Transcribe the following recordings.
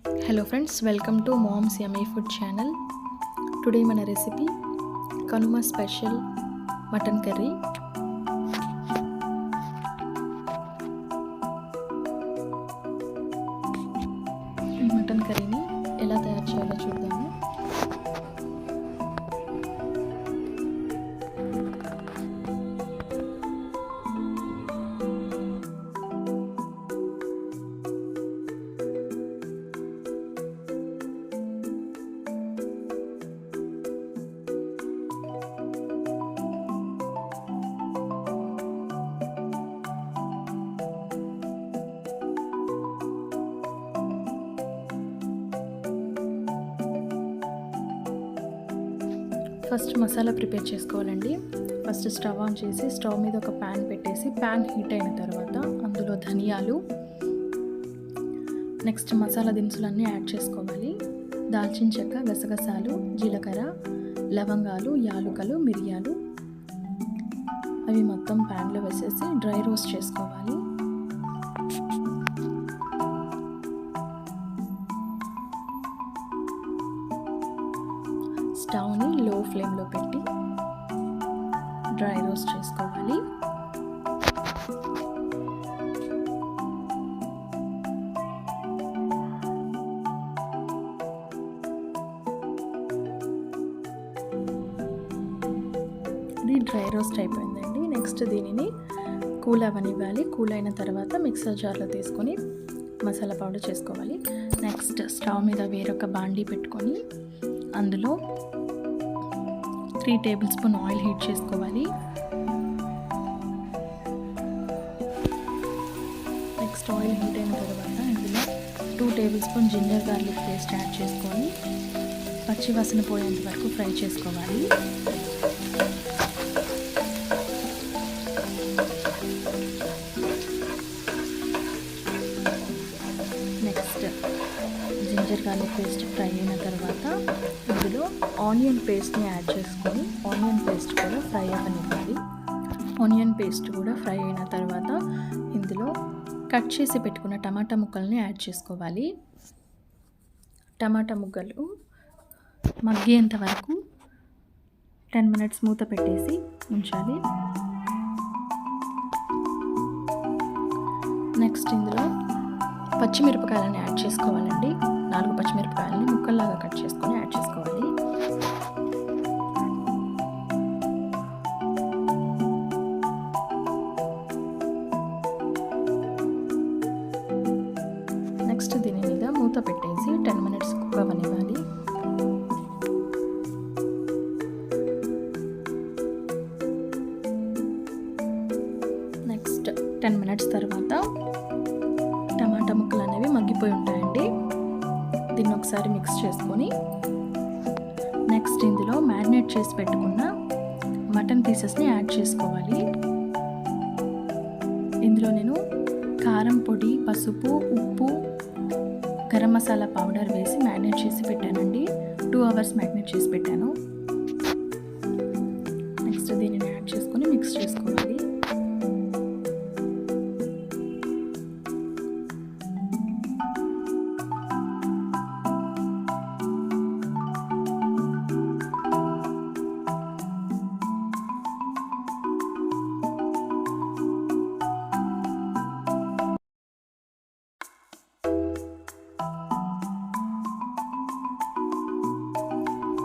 Hello friends, welcome to Mom's Yummy Food channel. Today mana recipe Kanuma special mutton curry. Mutton కర్రీని ఎలా తయారు చేయాలో చూద్దాము. First masala prepare చేసుకోవాలండి. ఫస్ట్ స్టవ్ ఆన్ చేసి స్టవ్ మీద ఒక ప్యాన్ పెట్టేసి ప్యాన్ హీట్ అయిన తర్వాత అందులో ధనియాలు, నెక్స్ట్ మసాలా దినుసులన్నీ యాడ్ చేసుకోవాలి. దాల్చిన చెక్క, గసగసాలు, జీలకర్ర, లవంగాలు, యాలుకలు, మిరియాలు అవి మొత్తం ప్యాన్లో వేసేసి డ్రై రోస్ట్ చేసుకోవాలి. స్టవ్ని లో ఫ్లేమ్లో పెట్టి డ్రై రోస్ట్ చేసుకోవాలి. ఇది డ్రై రోస్ట్ అయిపోయిందండి. నెక్స్ట్ దీనిని కూల్ అవ్వనివ్వాలి. కూల్ అయిన తర్వాత మిక్సర్ జార్లో తీసుకొని మసాలా పౌడర్ చేసుకోవాలి. నెక్స్ట్ స్టవ్ మీద వేరొక బాండీ పెట్టుకొని అందులో 3 టేబుల్ స్పూన్ ఆయిల్ హీట్ చేసుకోవాలి. నెక్స్ట్ ఆయిల్ హీట్ అయిన తర్వాత ఇందులో 2 tablespoon ginger garlic paste add చేసుకొని పచ్చి వాసన పోయేంత వరకు ఫ్రై చేసుకోవాలి. Next ginger garlic paste fry అయిన తర్వాత ఇందులో ఆనియన్ పేస్ట్ని యాడ్ చేసుకొని ఆనియన్ పేస్ట్ కూడా ఫ్రై అవ్వనివ్వాలి. ఆనియన్ పేస్ట్ కూడా ఫ్రై అయిన తర్వాత ఇందులో కట్ చేసి పెట్టుకున్న టమాటా ముక్కల్ని యాడ్ చేసుకోవాలి. టమాటా ముక్కలు మగ్గేంత వరకు 10 మినిట్స్ మూత పెట్టేసి ఉంచాలి. నెక్స్ట్ ఇందులో పచ్చిమిరపకాయలని యాడ్ చేసుకోవాలండి. 4 పచ్చిమిరపకాయలని ముక్కల్లాగా కట్ చేసుకొని యాడ్ చేసుకోవాలి. నెక్స్ట్ దీని మీద మూత పెట్టేసి 10 మినిట్స్ కుక్ అవ్వనివ్వాలి. నెక్స్ట్ 10 మినిట్స్ తర్వాత టమాటా ముక్కలు అనేవి మగ్గిపోయి ఉంటాయండి. దీన్ని ఒకసారి మిక్స్ చేసుకొని నెక్స్ట్ ఇందులో మ్యారినేట్ చేసి పెట్టుకున్న మటన్ పీసెస్ని యాడ్ చేసుకోవాలి. ఇందులో నేను కారం పొడి, పసుపు, ఉప్పు, గరం మసాలా పౌడర్ వేసి మ్యారినేట్ చేసి పెట్టానండి. 2 అవర్స్ మ్యారినేట్ చేసి పెట్టాను. నెక్స్ట్ దీనిని యాడ్ చేసుకొని మిక్స్ చేసుకోవాలి.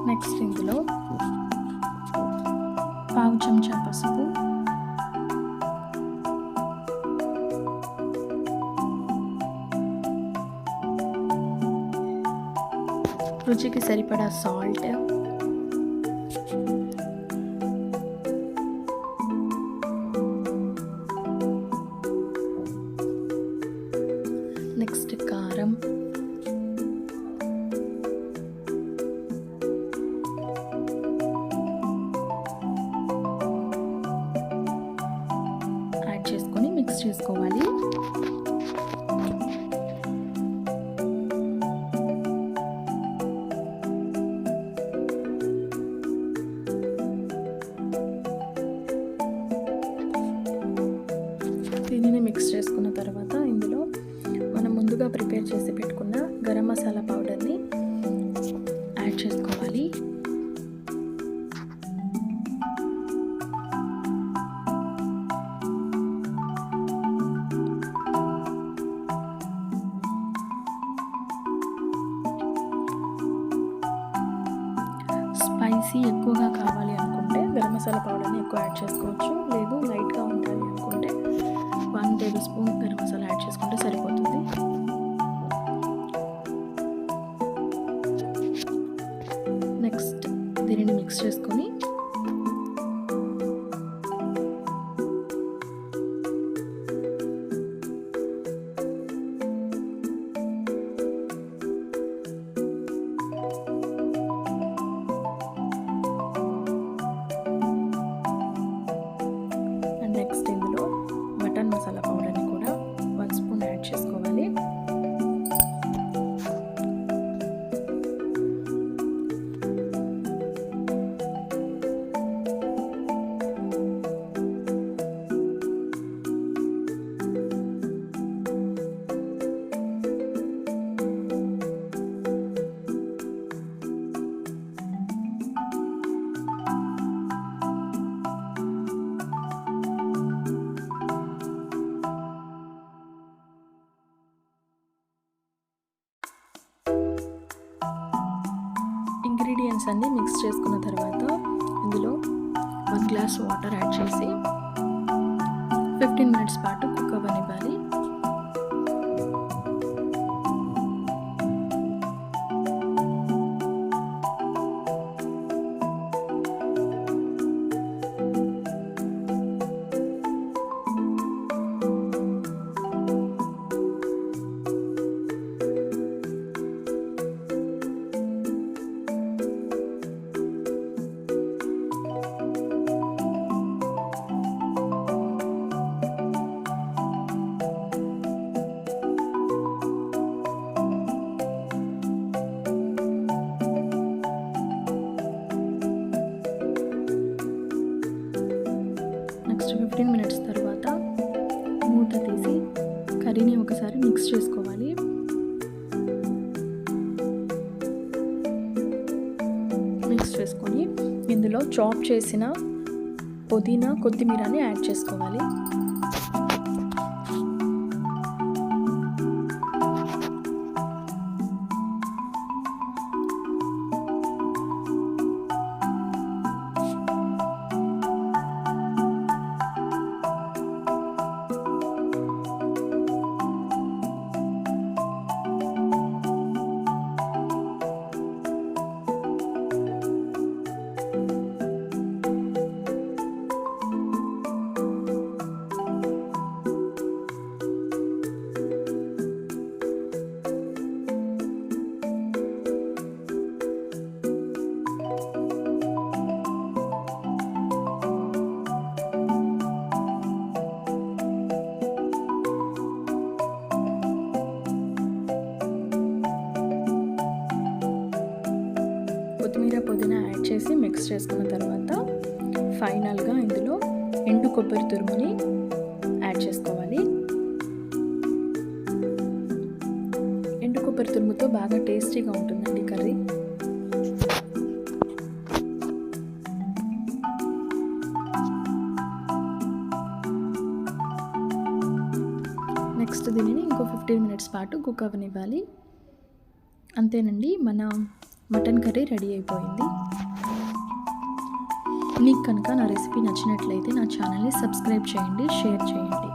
నెక్స్ట్ ఇందులో 1/2 చెంచా పసుపు, రుచికి సరిపడా సాల్ట్, నెక్స్ట్ కారం, చేసుకొని మిక్స్ చేసుకోవాలి. దీనిని మిక్స్ చేసుకున్న తర్వాత ఇందులో మనం ముందుగా ప్రిపేర్ చేసి పెట్టుకున్న గరం మసాలా పౌడర్ని యాడ్ చేసుకోవాలి. స్పైసీ ఎక్కువగా కావాలి అనుకుంటే గరం మసాలా పౌడర్ని ఎక్కువ యాడ్ చేసుకోవచ్చు. లేదు లైట్గా ఉండాలి అనుకుంటే 1 table spoon garam masala add చేసుకుంటే సరిపోతుంది. నెక్స్ట్ దీనిని మిక్స్ చేసుకొని నెక్స్ట్ ఇందులో మటన్ మసాలా పౌడర్ని కూడా 1 స్పూన్ యాడ్ చేసుకోవాలి. ఇంగ్రీడియంట్స్ అన్నీ మిక్స్ చేసుకున్న తర్వాత ఇందులో 1 గ్లాస్ వాటర్ యాడ్ చేసి 15 మినిట్స్ పాటు కుక్ అవ్వనివ్వాలి. నెక్స్ట్ 15 మినిట్స్ తర్వాత మూత తీసి కర్రీని ఒకసారి మిక్స్ చేసుకోవాలి. మిక్స్ చేసుకొని ఇందులో చాప్ చేసిన పుదీనా కొత్తిమీరని యాడ్ చేసుకోవాలి. కొత్తిమీర పుదీనా యాడ్ చేసి మిక్స్ చేసుకున్న తర్వాత ఫైనల్గా ఇందులో ఎండు కొబ్బరి తురుముని యాడ్ చేసుకోవాలి. ఎండు కొబ్బరి తురుముతో బాగా టేస్టీగా ఉంటుందండి కర్రీ. నెక్స్ట్ దీనిని ఇంకో 15 మినిట్స్ పాటు కుక్ అవ్వనివ్వాలి. అంతేనండి, మన మటన్ కర్రీ రెడీ అయిపోయింది. మీకు కనుక నా రెసిపీ నచ్చినట్లయితే నా ఛానల్ని సబ్స్క్రైబ్ చేయండి, షేర్ చేయండి.